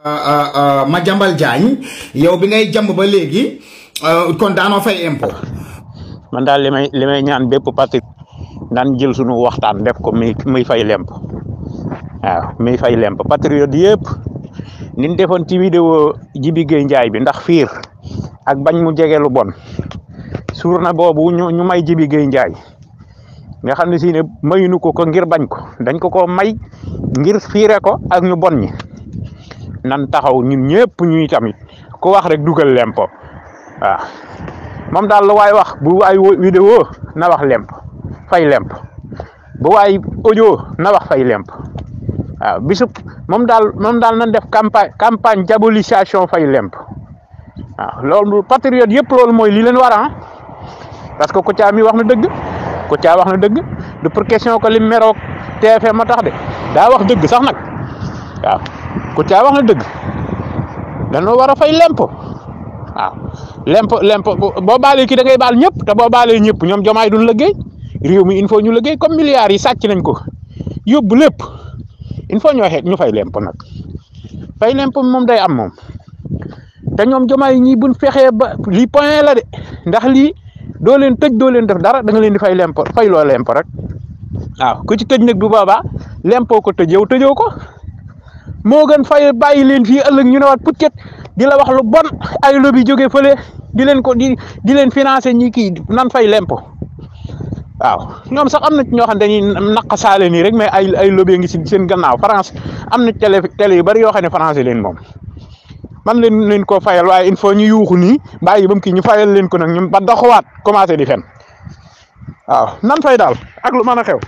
Madiambal Diagne yow bi ngay jàmb ba léegi kon daanoo fay impôt. man daal li may ñaan bépp parti daan jël sunu waxtaan def ko muy fay lemp waaw muy fay lemp patriote yëpp niñ defoon ci vidéo Jibi Gueye Ndiaye bi ndax fiir ak bañ mu jege lu bon suur na boobu ñu may Jibi Gueye Ndiaye nga xam ne si ne mayuñu ko ngir bañ ko dañ ko may ngir fiire ko ak ñu bon ñi nan taxaw ñun ñëpp ñuy tamit ku wax rek dugal lempo waaw moom daal la waay wax bu waay vidéo na wax lemp fay lemp bu waay audio na wax fay lemp waaw bisu moom daal nañ def campagne diabolisation fay lemp waaw loolu patriote yëpp loolu mooy li leen war parce que Kouthia mi wax na dëgg Kouthia wax na dëgg du pour question que li meroog TFM ma tax de daa wax dëgg sax nag waaw Kouthia wax na dëgg dañoo war a fay lempo waaw lempo boo baalee kii da ngay baal ñëpp te boo baalee ñëpp ñoom jomaay duñ liggéey réew mi il faut ñu liggéey comme milliards yi sàcc nañ ko yóbbu lépp il faut ñu fay lempo nag fay lempo moom day am moom te ñoom jomaay ñii buñ fexee ba lii point la de ndax lii doo leen tëj doo leen def dara da nga leen di fay lempo fay loo lempo rek waaw ku ci tëj nag bu boobaa lempo ko tëj yow tëjoo ko moo gën fay bàyyi leen fii ëllëg ñu ne waat putket di la wax lu bon ay lobby jóge fële di leen ko di leen financer ñi kii nan fay lempo waaw ñoom sax am na ñoo xam ne dañuy naqasaale nii rek mais ay lobby ngi si seen gannaaw France am na télé yu bari yoo xam ne français leen moom man leen ko fayal waaye il faut ñu yuuxu nii bàyyi ba mu kii ñu fayal leen ko nag ñu ba doxawaat commencé di fen waaw nan fay daal ak lu mën a xew.